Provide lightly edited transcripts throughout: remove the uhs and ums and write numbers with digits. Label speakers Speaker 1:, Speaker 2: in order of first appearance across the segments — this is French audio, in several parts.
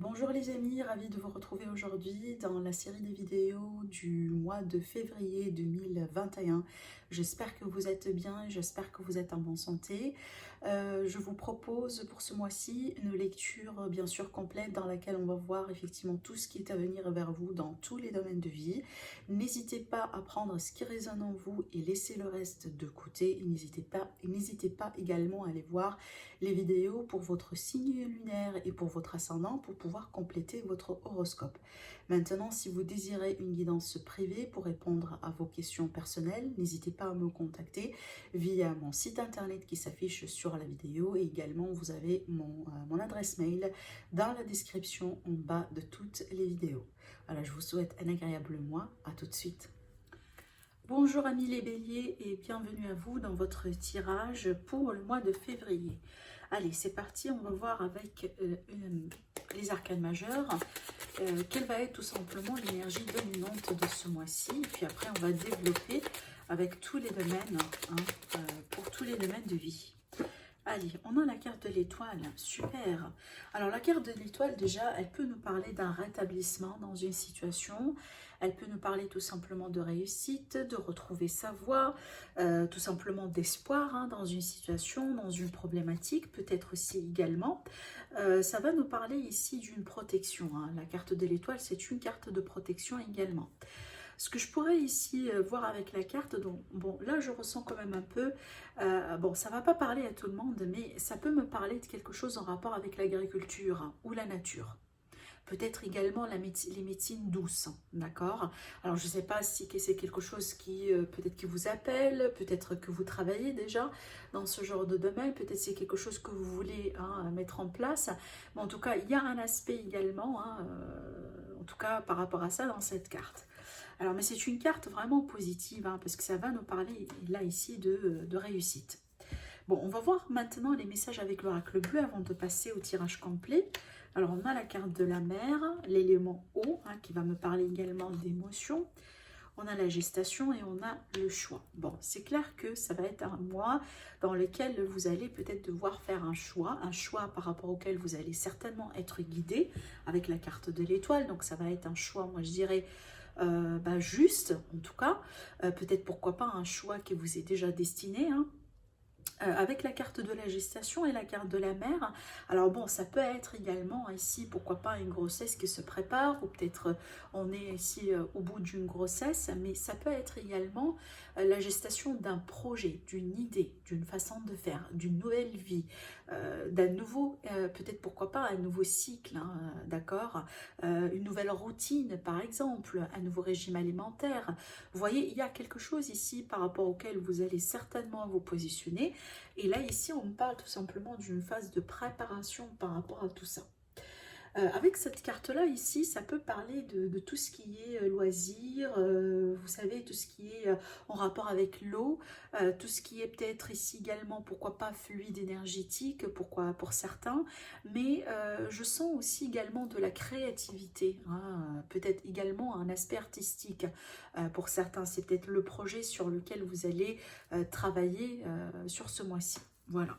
Speaker 1: Bonjour les amis, ravi de vous retrouver aujourd'hui dans la série des vidéos du mois de février 2021. J'espère que vous êtes bien, j'espère que vous êtes en bonne santé. Je vous propose pour ce mois-ci une lecture bien sûr complète dans laquelle on va voir effectivement tout ce qui est à venir vers vous dans tous les domaines de vie. N'hésitez pas à prendre ce qui résonne en vous et laisser le reste de côté. N'hésitez pas également à aller voir les vidéos pour votre signe lunaire et pour votre ascendant pour pouvoir compléter votre horoscope. Maintenant, si vous désirez une guidance privée pour répondre à vos questions personnelles, n'hésitez pas à me contacter via mon site internet qui s'affiche sur la vidéo et également vous avez mon adresse mail dans la description en bas de toutes les vidéos. Voilà, je vous souhaite un agréable mois. À tout de suite. Bonjour amis les béliers et bienvenue à vous dans votre tirage pour le mois de février. Allez, c'est parti, on va voir avec les arcanes majeures quelle va être tout simplement l'énergie dominante de ce mois-ci. Et puis après, on va développer avec tous les domaines, pour tous les domaines de vie. Allez, on a la carte de l'étoile, super. Alors la carte de l'étoile déjà, elle peut nous parler d'un rétablissement dans une situation, elle peut nous parler tout simplement de réussite, de retrouver sa voie, tout simplement d'espoir dans une situation, dans une problématique, peut-être aussi également. Ça va nous parler ici d'une protection, la carte de l'étoile c'est une carte de protection également. Ce que je pourrais ici voir avec la carte, donc, bon, là je ressens quand même un peu, bon, ça ne va pas parler à tout le monde, mais ça peut me parler de quelque chose en rapport avec l'agriculture ou la nature. Peut-être également les médecines douces, d'accord? Alors je ne sais pas si c'est quelque chose qui peut-être qui vous appelle, peut-être que vous travaillez déjà dans ce genre de domaine, peut-être c'est quelque chose que vous voulez mettre en place, mais en tout cas il y a un aspect également, en tout cas par rapport à ça dans cette carte. Alors, mais c'est une carte vraiment positive, parce que ça va nous parler, là, ici, de réussite. Bon, on va voir maintenant les messages avec l'oracle bleu avant de passer au tirage complet. Alors, on a la carte de la mer, l'élément eau, qui va me parler également d'émotions. On a la gestation et on a le choix. Bon, c'est clair que ça va être un mois dans lequel vous allez peut-être devoir faire un choix par rapport auquel vous allez certainement être guidé avec la carte de l'étoile. Donc, ça va être un choix, moi, je dirais, juste, en tout cas, peut-être pourquoi pas un choix qui vous est déjà destiné, avec la carte de la gestation et la carte de la mère. Alors bon, ça peut être également ici, pourquoi pas une grossesse qui se prépare, ou peut-être on est ici au bout d'une grossesse, mais ça peut être également la gestation d'un projet, d'une idée, d'une façon de faire, d'une nouvelle vie, d'un nouveau, peut-être pourquoi pas un nouveau cycle, d'accord, une nouvelle routine par exemple, un nouveau régime alimentaire. Vous voyez, il y a quelque chose ici par rapport auquel vous allez certainement vous positionner. Et là, ici, on me parle tout simplement d'une phase de préparation par rapport à tout ça. Avec cette carte-là, ici, ça peut parler de tout ce qui est loisirs, vous savez, tout ce qui est en rapport avec l'eau, tout ce qui est peut-être ici également, pourquoi pas fluide énergétique, pourquoi pour certains, mais je sens aussi également de la créativité, peut-être également un aspect artistique. Pour certains, c'est peut-être le projet sur lequel vous allez travailler sur ce mois-ci. Voilà.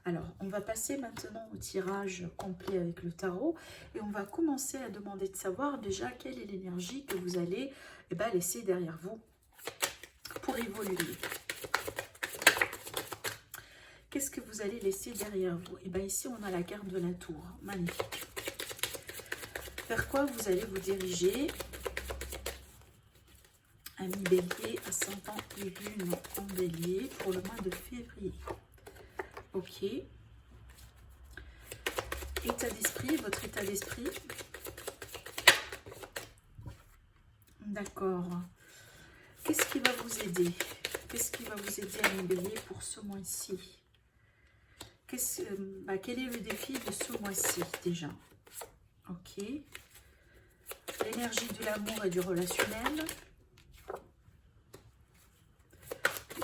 Speaker 1: Alors, on va passer maintenant au tirage complet avec le tarot et on va commencer à demander de savoir déjà quelle est l'énergie que vous allez laisser derrière vous pour évoluer. Qu'est-ce que vous allez laisser derrière vous? Et bien ici, on a la carte de la tour. Magnifique. Vers quoi vous allez vous diriger? Ami bélier, ascendant et lune en bélier pour le mois de février. Ok. État d'esprit, votre état d'esprit. D'accord. Qu'est-ce qui va vous aider? Qu'est-ce qui va vous aider à bélier pour ce mois-ci? Quel est le défi de ce mois-ci déjà? Ok. L'énergie de l'amour et du relationnel.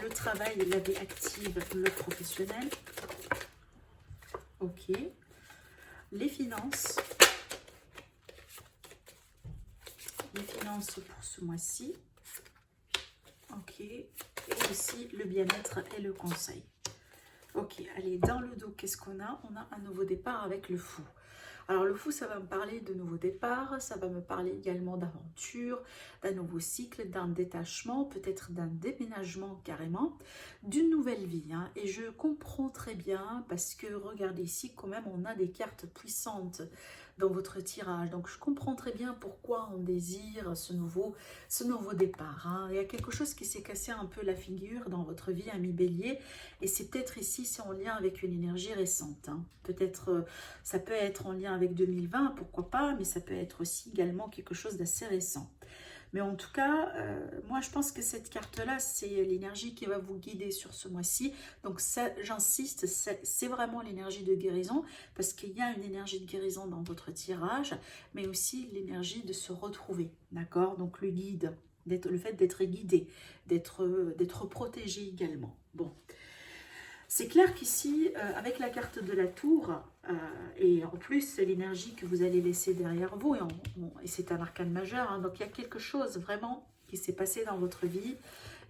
Speaker 1: Le travail, la vie active, le professionnel. Ok. Les finances. Les finances pour ce mois-ci. Ok. Et aussi le bien-être et le conseil. Ok, allez, dans le dos, qu'est-ce qu'on a? On a un nouveau départ avec le fou. Alors le fou, ça va me parler de nouveaux départs, ça va me parler également d'aventure, d'un nouveau cycle, d'un détachement, peut-être d'un déménagement carrément, d'une nouvelle vie, hein. Et je comprends très bien parce que regardez ici quand même on a des cartes puissantes dans votre tirage. Donc je comprends très bien pourquoi on désire ce nouveau départ, hein. Il y a quelque chose qui s'est cassé un peu la figure dans votre vie, ami Bélier, et c'est peut-être ici, c'est en lien avec une énergie récente, hein. Peut-être, ça peut être en lien avec 2020, pourquoi pas, mais ça peut être aussi également quelque chose d'assez récent. Mais en tout cas, moi je pense que cette carte-là, c'est l'énergie qui va vous guider sur ce mois-ci. Donc ça, j'insiste, c'est vraiment l'énergie de guérison, parce qu'il y a une énergie de guérison dans votre tirage, mais aussi l'énergie de se retrouver, d'accord? Donc le guide, le fait d'être guidé, d'être protégé également. Bon. C'est clair qu'ici, avec la carte de la tour, et en plus l'énergie que vous allez laisser derrière vous, et c'est un arcane majeur, hein, donc il y a quelque chose vraiment qui s'est passé dans votre vie,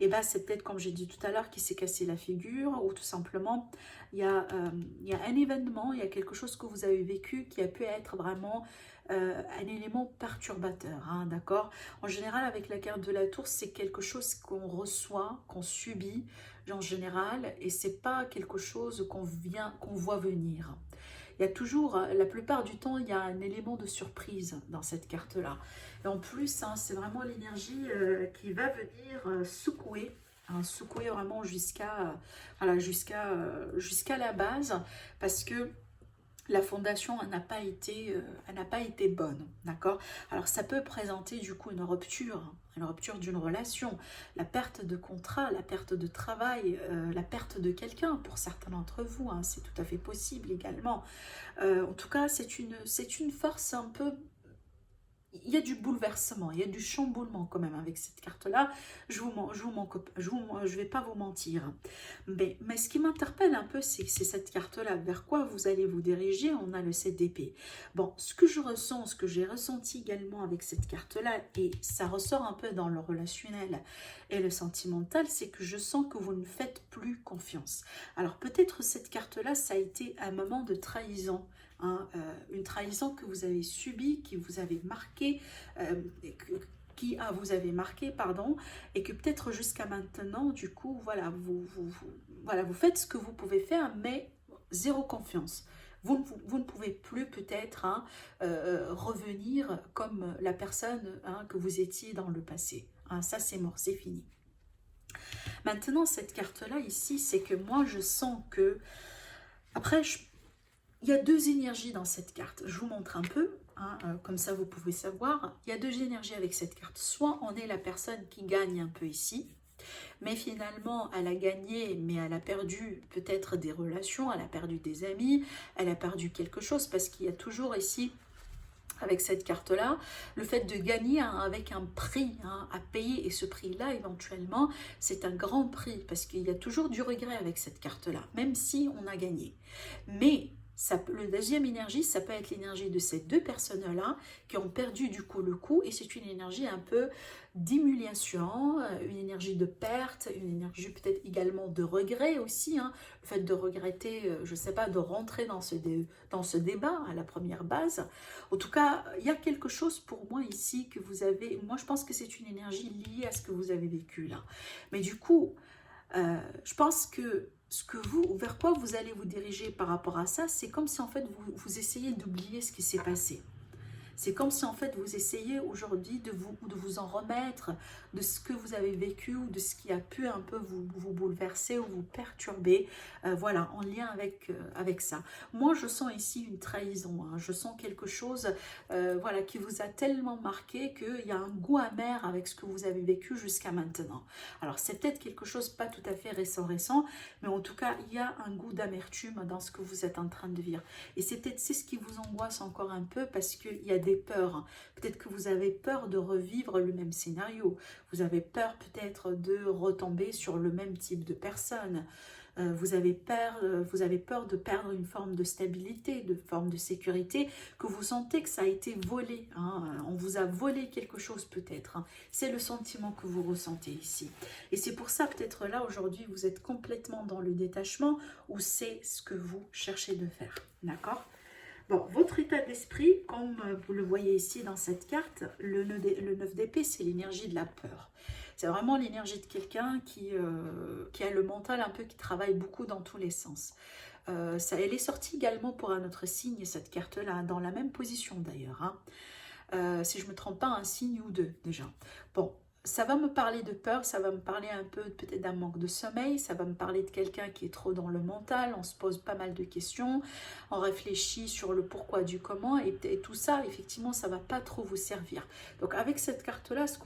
Speaker 1: et bien c'est peut-être comme j'ai dit tout à l'heure qui s'est cassé la figure, ou tout simplement il y a un événement, il y a quelque chose que vous avez vécu qui a pu être vraiment un élément perturbateur, hein, d'accord? En général avec la carte de la tour, c'est quelque chose qu'on reçoit, qu'on subit, en général, et c'est pas quelque chose qu'on voit venir. Il y a toujours, la plupart du temps, il y a un élément de surprise dans cette carte-là. Et en plus, hein, c'est vraiment l'énergie qui va venir secouer, hein, secouer vraiment jusqu'à voilà, jusqu'à la base, parce que la fondation elle n'a pas été bonne, d'accord? Alors ça peut présenter du coup une rupture d'une relation, la perte de contrat, la perte de travail, la perte de quelqu'un pour certains d'entre vous, hein, c'est tout à fait possible également. En tout cas, c'est une force un peu, il y a du bouleversement, il y a du chamboulement quand même avec cette carte-là. Je vais pas vous mentir. Mais ce qui m'interpelle un peu, c'est cette carte-là. Vers quoi vous allez vous diriger? On a le 7 d'épée. Bon, ce que je ressens, ce que j'ai ressenti également avec cette carte-là, et ça ressort un peu dans le relationnel et le sentimental, c'est que je sens que vous ne faites plus confiance. Alors peut-être cette carte-là, ça a été un moment de trahison, hein, une trahison que vous avez subie, qui vous avez marqué, vous avez marqué, pardon, et que peut-être jusqu'à maintenant, du coup, voilà, voilà, vous faites ce que vous pouvez faire, mais zéro confiance. Vous ne pouvez plus peut-être, hein, revenir comme la personne, hein, que vous étiez dans le passé, hein. Ça, c'est mort, c'est fini. Maintenant, cette carte-là ici, c'est que moi, je sens que, après, il y a deux énergies dans cette carte. Je vous montre un peu, hein, comme ça vous pouvez savoir. Il y a deux énergies avec cette carte. Soit on est la personne qui gagne un peu ici, mais finalement elle a gagné, mais elle a perdu peut-être des relations, elle a perdu des amis, elle a perdu quelque chose, parce qu'il y a toujours ici, avec cette carte-là, le fait de gagner, hein, avec un prix, hein, à payer, et ce prix-là, éventuellement, c'est un grand prix, parce qu'il y a toujours du regret avec cette carte-là, même si on a gagné. Mais le deuxième énergie, ça peut être l'énergie de ces deux personnes-là qui ont perdu du coup le coup, et c'est une énergie un peu d'humiliation, une énergie de perte, une énergie peut-être également de regret aussi, hein, le fait de regretter, je ne sais pas, de rentrer dans ce débat à la première base. En tout cas, il y a quelque chose pour moi ici que vous avez, moi je pense que c'est une énergie liée à ce que vous avez vécu là. Mais du coup, je pense que vers quoi vous allez vous diriger par rapport à ça, c'est comme si en fait vous essayez d'oublier ce qui s'est passé. C'est comme si en fait vous essayez aujourd'hui de vous en remettre de ce que vous avez vécu, ou de ce qui a pu un peu vous bouleverser ou vous perturber, voilà, en lien avec ça. Moi je sens ici une trahison, hein. Je sens quelque chose, voilà, qui vous a tellement marqué qu'il y a un goût amer avec ce que vous avez vécu jusqu'à maintenant. Alors c'est peut-être quelque chose pas tout à fait récent, mais en tout cas il y a un goût d'amertume dans ce que vous êtes en train de vivre. Et c'est ce qui vous angoisse encore un peu, parce qu'il y a des peurs. Peut-être que vous avez peur de revivre le même scénario. Vous avez peur peut-être de retomber sur le même type de personne. Vous avez peur de perdre une forme de stabilité, de forme de sécurité, que vous sentez que ça a été volé, hein. On vous a volé quelque chose peut-être, hein. C'est le sentiment que vous ressentez ici. Et c'est pour ça peut-être là aujourd'hui vous êtes complètement dans le détachement, ou c'est ce que vous cherchez de faire, d'accord? Bon, votre état d'esprit, comme vous le voyez ici dans cette carte, le 9 d'épée, c'est l'énergie de la peur. C'est vraiment l'énergie de quelqu'un qui a le mental un peu qui travaille beaucoup dans tous les sens. Elle est sortie également pour un autre signe, cette carte-là, dans la même position d'ailleurs, hein. Si je ne me trompe pas, un signe ou deux déjà. Bon, ça va me parler de peur, ça va me parler un peu peut-être d'un manque de sommeil, ça va me parler de quelqu'un qui est trop dans le mental, on se pose pas mal de questions, on réfléchit sur le pourquoi du comment, et tout ça, effectivement, ça va pas trop vous servir. Donc avec cette carte-là, ce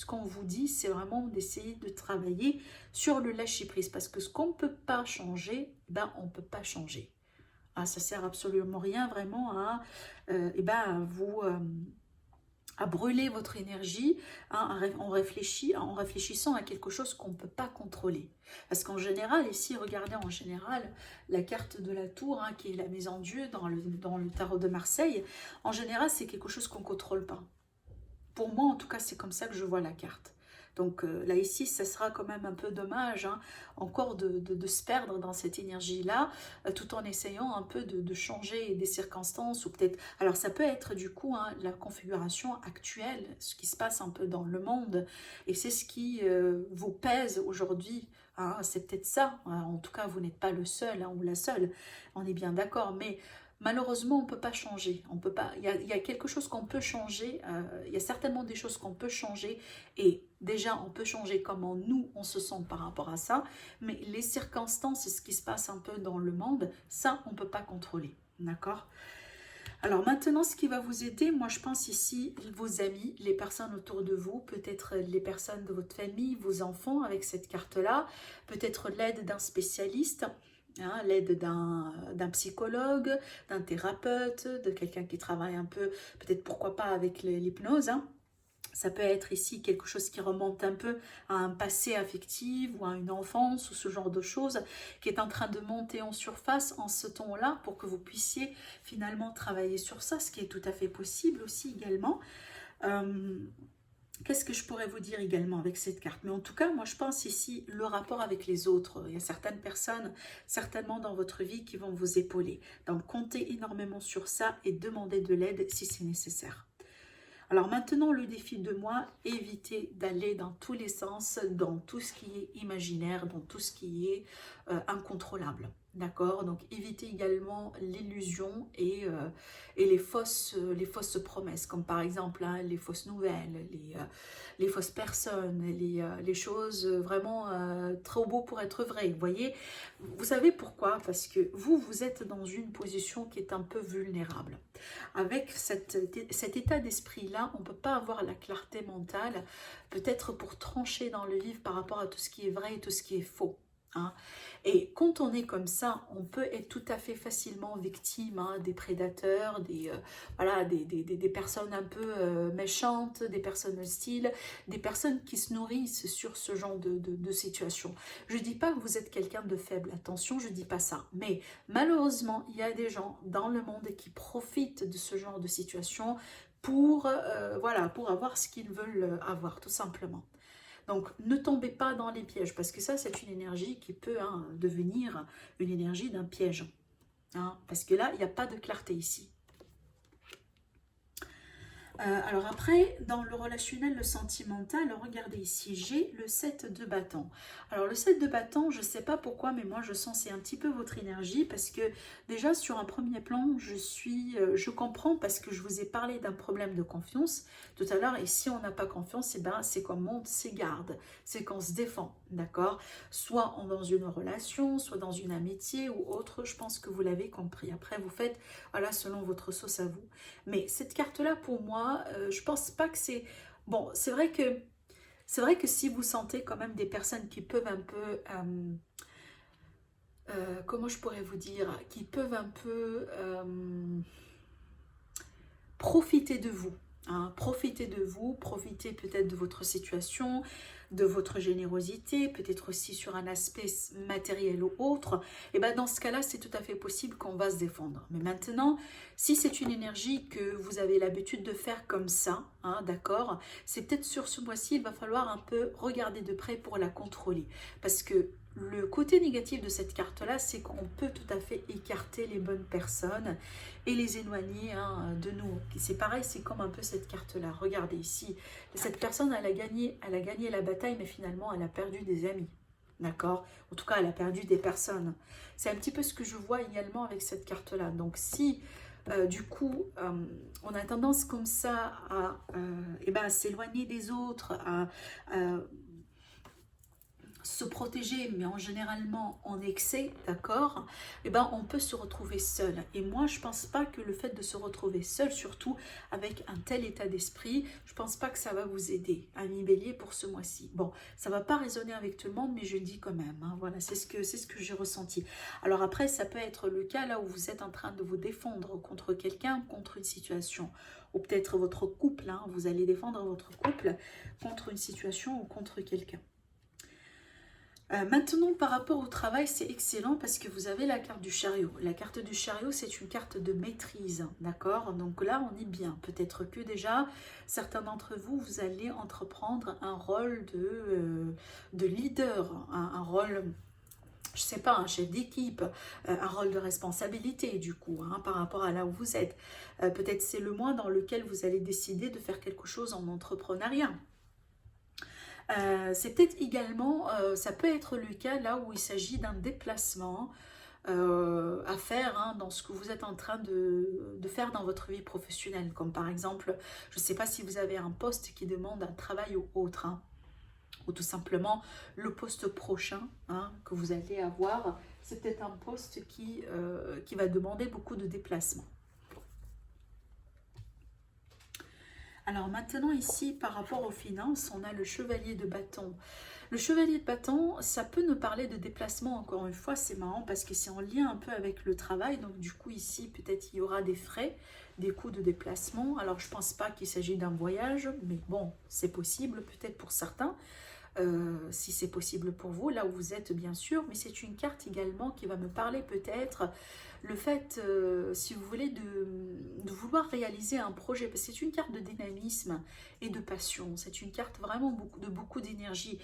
Speaker 1: qu'on vous dit, c'est vraiment d'essayer de travailler sur le lâcher-prise, parce que ce qu'on ne peut pas changer, ben, on ne peut pas changer. Ah, ça sert absolument rien vraiment à, à brûler votre énergie, hein, en réfléchissant à quelque chose qu'on ne peut pas contrôler. Parce qu'en général, ici, regardez en général la carte de la tour, hein, qui est la maison Dieu dans le tarot de Marseille, en général, c'est quelque chose qu'on ne contrôle pas. Pour moi, en tout cas, c'est comme ça que je vois la carte. Donc là, ici, ça sera quand même un peu dommage, hein, encore de se perdre dans cette énergie-là, tout en essayant un peu de changer des circonstances, ou peut-être... Alors, ça peut être du coup, hein, la configuration actuelle, ce qui se passe un peu dans le monde, et c'est ce qui vous pèse aujourd'hui, hein, c'est peut-être ça, hein. En tout cas, vous n'êtes pas le seul, hein, ou la seule, on est bien d'accord, mais... Malheureusement, on ne peut pas changer. On peut pas. Il y a quelque chose qu'on peut changer. Il y a certainement des choses qu'on peut changer. Et déjà, on peut changer comment nous, on se sent par rapport à ça. Mais les circonstances et ce qui se passe un peu dans le monde, ça, on ne peut pas contrôler. D'accord? Alors maintenant, ce qui va vous aider, moi je pense ici, vos amis, les personnes autour de vous, peut-être les personnes de votre famille, vos enfants avec cette carte-là, peut-être l'aide d'un spécialiste, hein, l'aide d'un psychologue, d'un thérapeute, de quelqu'un qui travaille un peu, peut-être pourquoi pas avec l'hypnose, hein. Ça peut être ici quelque chose qui remonte un peu à un passé affectif ou à une enfance ou ce genre de choses qui est en train de monter en surface en ce ton-là pour que vous puissiez finalement travailler sur ça, ce qui est tout à fait possible aussi également. Qu'est-ce que je pourrais vous dire également avec cette carte? Mais en tout cas, moi je pense ici le rapport avec les autres. Il y a certaines personnes, certainement dans votre vie, qui vont vous épauler. Donc comptez énormément sur ça et demandez de l'aide si c'est nécessaire. Alors maintenant, le défi de moi, évitez d'aller dans tous les sens, dans tout ce qui est imaginaire, dans tout ce qui est incontrôlable. D'accord? Donc évitez également l'illusion et les fausses promesses, comme par exemple, hein, les fausses nouvelles, les fausses personnes, les choses vraiment trop beaux pour être vraies. Vous voyez? Vous savez pourquoi? Parce que vous êtes dans une position qui est un peu vulnérable. Avec cet état d'esprit-là, on ne peut pas avoir la clarté mentale, peut-être pour trancher dans le vif par rapport à tout ce qui est vrai et tout ce qui est faux. Hein. Et quand on est comme ça, on peut être tout à fait facilement victime, hein, des prédateurs, voilà, des personnes un peu méchantes, des personnes hostiles, des personnes qui se nourrissent sur ce genre de situation. Je ne dis pas que vous êtes quelqu'un de faible, attention, je ne dis pas ça. Mais malheureusement, il y a des gens dans le monde qui profitent de ce genre de situation pour, voilà, pour avoir ce qu'ils veulent avoir, tout simplement. Donc, ne tombez pas dans les pièges, parce que ça, c'est une énergie qui peut, hein, devenir une énergie d'un piège. Hein, parce que là, il n'y a pas de clarté ici. Alors après, dans le relationnel, le sentimental, regardez ici, j'ai le 7 de bâton. Alors le 7 de bâton, je ne sais pas pourquoi, mais moi je sens c'est un petit peu votre énergie, parce que déjà sur un premier plan, je comprends parce que je vous ai parlé d'un problème de confiance tout à l'heure, et si on n'a pas confiance, eh ben, c'est qu'on monte ses gardes, c'est qu'on se défend, d'accord? Soit dans une relation, soit dans une amitié ou autre, je pense que vous l'avez compris. Après, vous faites, voilà, selon votre sauce à vous. Mais cette carte-là, pour moi, je pense pas que c'est... Bon, c'est vrai que si vous sentez quand même des personnes qui peuvent un peu... comment je pourrais vous dire? Qui peuvent un peu profiter de vous. Hein, profitez de vous, profitez peut-être de votre situation, de votre générosité, peut-être aussi sur un aspect matériel ou autre, et bien dans ce cas-là, c'est tout à fait possible qu'on va se défendre. Mais maintenant, si c'est une énergie que vous avez l'habitude de faire comme ça, hein, d'accord, c'est peut-être sur ce mois-ci, il va falloir un peu regarder de près pour la contrôler. Parce que le côté négatif de cette carte-là, c'est qu'on peut tout à fait écarter les bonnes personnes et les éloigner hein, de nous. C'est pareil, c'est comme un peu cette carte-là. Regardez ici, cette personne, elle a gagné la bataille, mais finalement, elle a perdu des amis. D'accord? En tout cas, elle a perdu des personnes. C'est un petit peu ce que je vois également avec cette carte-là. Donc, si du coup, on a tendance comme ça à s'éloigner des autres, à se protéger, mais en généralement en excès, d'accord, on peut se retrouver seul. Et moi, je pense pas que le fait de se retrouver seul, surtout avec un tel état d'esprit, je pense pas que ça va vous aider, ami Bélier, pour ce mois-ci. Bon, ça va pas résonner avec tout le monde, mais je le dis quand même. Hein, voilà, c'est ce que j'ai ressenti. Alors après, ça peut être le cas là où vous êtes en train de vous défendre contre quelqu'un, contre une situation, ou peut-être votre couple. Hein, vous allez défendre votre couple contre une situation ou contre quelqu'un. Maintenant, par rapport au travail, c'est excellent parce que vous avez la carte du chariot. La carte du chariot, c'est une carte de maîtrise, d'accord? Donc là, on est bien. Peut-être que déjà, certains d'entre vous, vous allez entreprendre un rôle de leader, un rôle, je sais pas, un chef d'équipe, un rôle de responsabilité du coup, hein, par rapport à là où vous êtes. Peut-être c'est le mois dans lequel vous allez décider de faire quelque chose en entrepreneuriat. C'est peut-être également, ça peut être le cas là où il s'agit d'un déplacement à faire hein, dans ce que vous êtes en train de faire dans votre vie professionnelle. Comme par exemple, je ne sais pas si vous avez un poste qui demande un travail ou autre, hein, ou tout simplement le poste prochain hein, que vous allez avoir, c'est peut-être un poste qui va demander beaucoup de déplacements. Alors maintenant ici, par rapport aux finances, on a le chevalier de bâton. Le chevalier de bâton, ça peut nous parler de déplacement, encore une fois, c'est marrant parce que c'est en lien un peu avec le travail. Donc du coup ici, peut-être il y aura des frais, des coûts de déplacement. Alors je ne pense pas qu'il s'agit d'un voyage, mais bon, c'est possible peut-être pour certains. Si c'est possible pour vous, là où vous êtes bien sûr, mais c'est une carte également qui va me parler peut-être le fait, si vous voulez, de vouloir réaliser un projet, parce que c'est une carte de dynamisme et de passion, c'est une carte vraiment beaucoup d'énergie,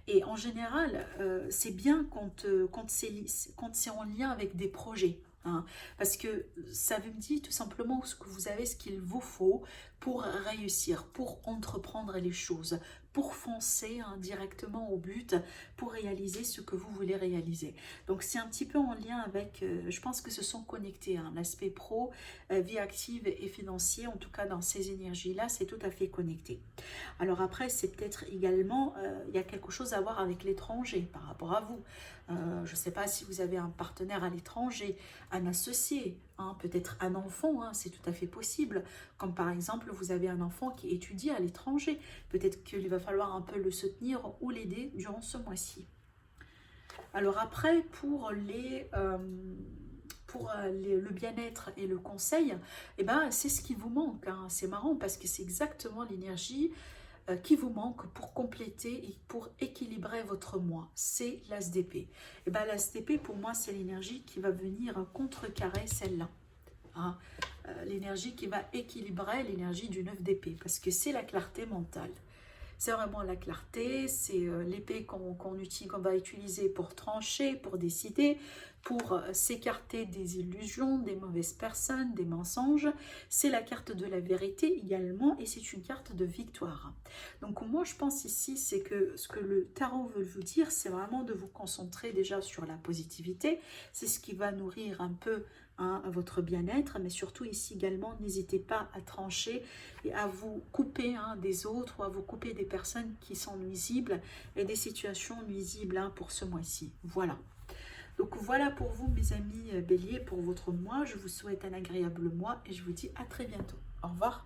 Speaker 1: et en général, c'est bien quand c'est en lien avec des projets, hein, parce que ça veut me dire tout simplement ce que vous avez, ce qu'il vous faut pour réussir, pour entreprendre les choses, pour foncer hein, directement au but, pour réaliser ce que vous voulez réaliser. Donc c'est un petit peu en lien avec, je pense que ce sont connectés, hein, l'aspect pro, vie active et financier, en tout cas dans ces énergies-là, c'est tout à fait connecté. Alors après, c'est peut-être également, il y a quelque chose à voir avec l'étranger par rapport à vous. Je ne sais pas si vous avez un partenaire à l'étranger, un associé, hein, peut-être un enfant, hein, c'est tout à fait possible. Comme par exemple, vous avez un enfant qui étudie à l'étranger. Peut-être qu'il va falloir un peu le soutenir ou l'aider durant ce mois-ci. Alors après, pour le bien-être et le conseil, c'est ce qui vous manque. Hein. C'est marrant parce que c'est exactement l'énergie qui vous manque pour compléter et pour équilibrer votre moi. C'est l'as d'épée. L'as d'épée, pour moi, c'est l'énergie qui va venir contrecarrer celle-là. Hein. L'énergie qui va équilibrer l'énergie du 9 d'épée parce que c'est la clarté mentale. C'est vraiment la clarté, c'est l'épée qu'on va utiliser pour trancher, pour décider, pour s'écarter des illusions, des mauvaises personnes, des mensonges. C'est la carte de la vérité également et c'est une carte de victoire. Donc moi je pense ici, c'est que ce que le tarot veut vous dire, c'est vraiment de vous concentrer déjà sur la positivité. C'est ce qui va nourrir un peu à votre bien-être, mais surtout ici également, n'hésitez pas à trancher et à vous couper des autres ou à vous couper des personnes qui sont nuisibles et des situations nuisibles pour ce mois-ci. Voilà. Donc voilà pour vous mes amis béliers, pour votre mois. Je vous souhaite un agréable mois et je vous dis à très bientôt. Au revoir.